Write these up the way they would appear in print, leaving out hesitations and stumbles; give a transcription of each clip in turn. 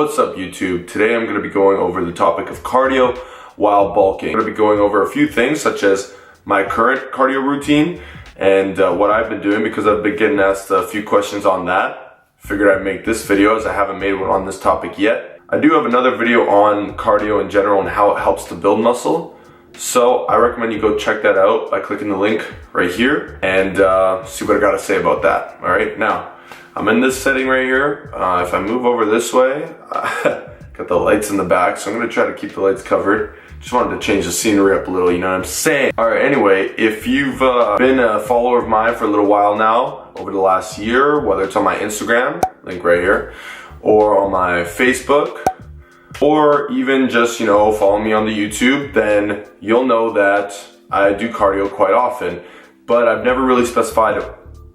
What's up YouTube? Today I'm going to be going over the topic of cardio while bulking. I'm going to be going over a few things such as my current cardio routine and what I've been doing because I've been getting asked a few questions on that. Figured I'd make this video as I haven't made one on this topic yet. I do have another video on cardio in general and how it helps to build muscle. So I recommend you go check that out by clicking the link right here and see what I got to say about that. Alright, now I'm in this setting right here. If I move over this way, got the lights in the back, so I'm going to try to keep the lights covered. Just wanted to change the scenery up a little, you know what I'm saying? Alright, anyway, if you've been a follower of mine for a little while now, over the last year, whether it's on my Instagram, link right here, or on my Facebook, or even just, you know, follow me on the YouTube, then you'll know that I do cardio quite often, but I've never really specified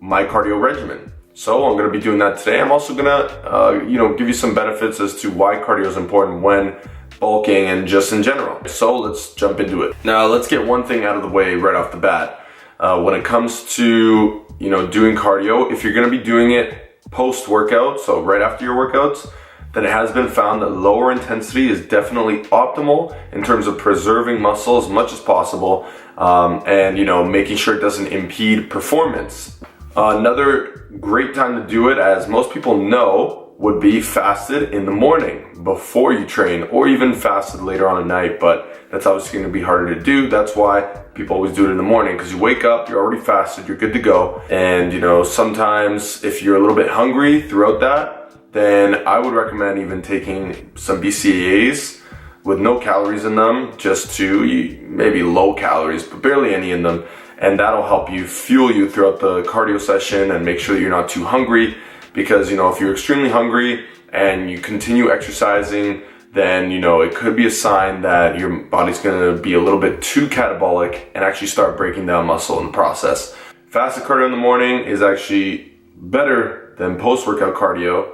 my cardio regimen. So I'm going to be doing that today. I'm also going to, give you some benefits as to why cardio is important when bulking and just in general. So let's jump into it. Now let's get one thing out of the way right off the bat. When it comes to, doing cardio, if you're going to be doing it post-workout, so right after your workouts, then it has been found that lower intensity is definitely optimal in terms of preserving muscle as much as possible and, making sure it doesn't impede performance. Another great time to do it, as most people know, would be fasted in the morning before you train, or even fasted later on at night, but that's obviously going to be harder to do. That's why people always do it in the morning, because you wake up, you're already fasted, you're good to go. And sometimes if you're a little bit hungry throughout that, then I would recommend even taking some BCAAs with no calories in them, just to maybe low calories, but barely any in them. And that'll help you fuel you throughout the cardio session and make sure that you're not too hungry, because if you're extremely hungry and you continue exercising, then it could be a sign that your body's going to be a little bit too catabolic and actually start breaking down muscle in the process. Fasted cardio in the morning is actually better than post-workout cardio,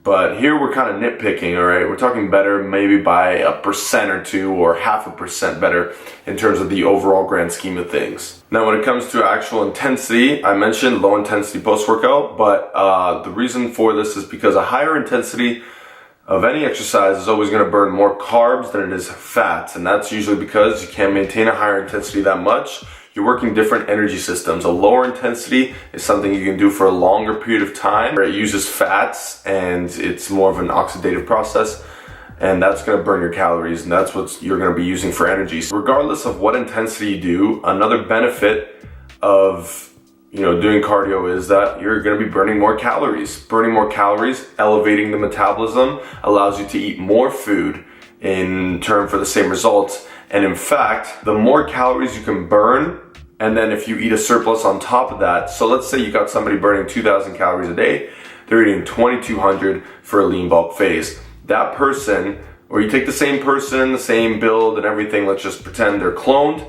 but here we're kind of nitpicking, all right? We're talking better maybe by 1% or 2 or 0.5% better in terms of the overall grand scheme of things. Now, when it comes to actual intensity, I mentioned low intensity post-workout, but the reason for this is because a higher intensity of any exercise is always going to burn more carbs than it is fats, and that's usually because you can't maintain a higher intensity that much. You're working different energy systems. A lower intensity is something you can do for a longer period of time, where it uses fats and it's more of an oxidative process, and that's going to burn your calories, and that's what you're going to be using for energy. So regardless of what intensity you do, another benefit of doing cardio is that you're going to be burning more calories. Burning more calories, elevating the metabolism, allows you to eat more food in turn for the same results. And in fact, the more calories you can burn, and then if you eat a surplus on top of that, so let's say you got somebody burning 2,000 calories a day, they're eating 2,200 for a lean bulk phase. That person, or you take the same person, the same build and everything, let's just pretend they're cloned,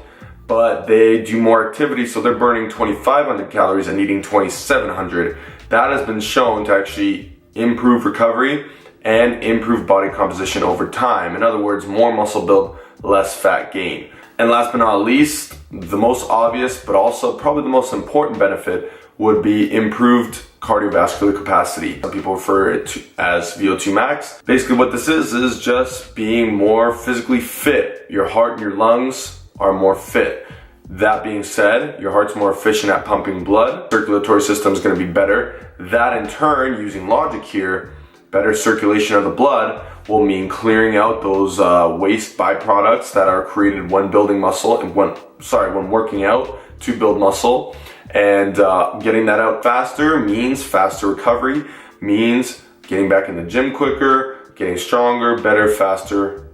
but they do more activity, so they're burning 2,500 calories and eating 2,700. That has been shown to actually improve recovery and improve body composition over time. In other words, more muscle build, less fat gain. And last but not least, the most obvious, but also probably the most important benefit would be improved cardiovascular capacity. Some people refer it to as VO2 max. Basically what this is just being more physically fit. Your heart and your lungs are more fit. That being said, your heart's more efficient at pumping blood. Circulatory system is going to be better. That in turn, using logic here, better circulation of the blood will mean clearing out those waste byproducts that are created when building muscle and when working out to build muscle. And getting that out faster means faster recovery, means getting back in the gym quicker, getting stronger, better, faster.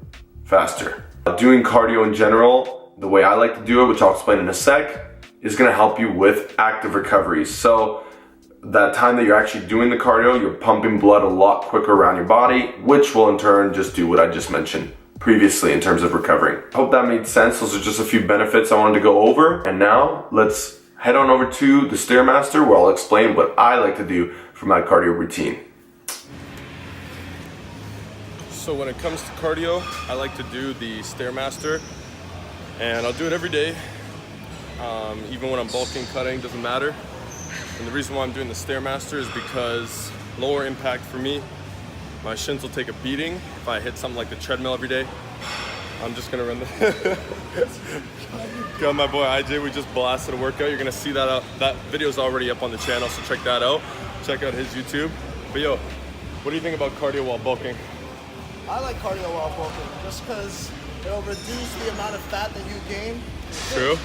Doing cardio in general, the way I like to do it, which I'll explain in a sec, is going to help you with active recovery. So that time that you're actually doing the cardio, you're pumping blood a lot quicker around your body, which will in turn just do what I just mentioned previously in terms of recovering. Hope that made sense. Those are just a few benefits I wanted to go over. And now let's head on over to the Stairmaster, where I'll explain what I like to do for my cardio routine. So when it comes to cardio, I like to do the Stairmaster, and I'll do it every day. Even when I'm bulking, cutting, doesn't matter. And the reason why I'm doing the Stairmaster is because lower impact for me, My shins will take a beating if I hit something like the treadmill every day. I'm just gonna run the Got my boy IJ, we just blasted a workout. You're gonna see that out. That video's already up on the channel, so check that out. Check out his YouTube. But yo, what do you think about cardio while bulking? I like cardio while bulking just because it'll reduce the amount of fat that you gain. True.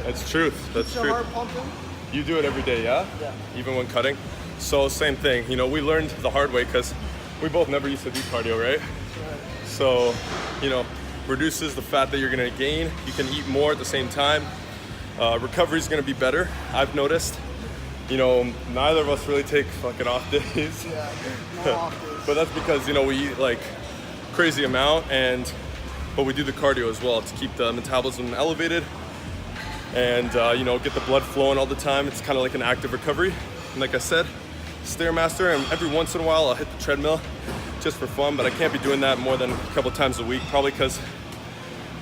That's truth. That's true. Heart pumping. You do it every day, yeah? Yeah. Even when cutting? So same thing. You know, we learned the hard way because we both never used to do cardio, right? Right. So, you know, reduces the fat that you're gonna gain. You can eat more at the same time. Recovery is gonna be better, I've noticed. You know, neither of us really take fucking off days. Yeah, no off days. But that's because, you know, we eat like crazy amount, but we do the cardio as well to keep the metabolism elevated and, you know, get the blood flowing all the time. It's kind of like an active recovery. And like I said, Stairmaster, and every once in a while I'll hit the treadmill just for fun, but I can't be doing that more than a couple times a week, probably because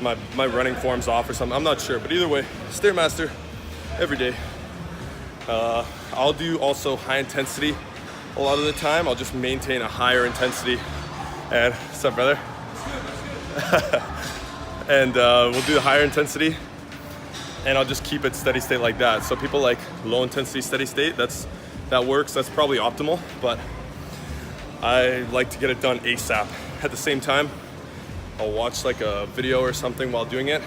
my running form's off or something. I'm not sure, but either way, Stairmaster every day. I'll do also high intensity a lot of the time. I'll just maintain a higher intensity. And what's up, brother? And we'll do the higher intensity, and I'll just keep it steady state like that. So people like low intensity steady state, that works. That's probably optimal, but I like to get it done ASAP. At the same time, I'll watch like a video or something while doing it.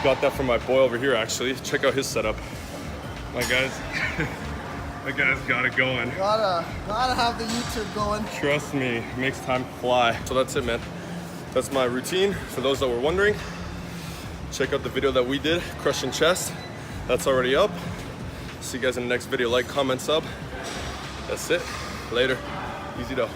Got that from my boy over here, actually. Check out his setup. My guys, my guy's got it going. Gotta have the YouTube going. Trust me, it makes time fly. So that's it, man. That's my routine. For those that were wondering, check out the video that we did, crushing chest. That's already up. See you guys in the next video. Like, comment, sub. That's it. Later. Easy though.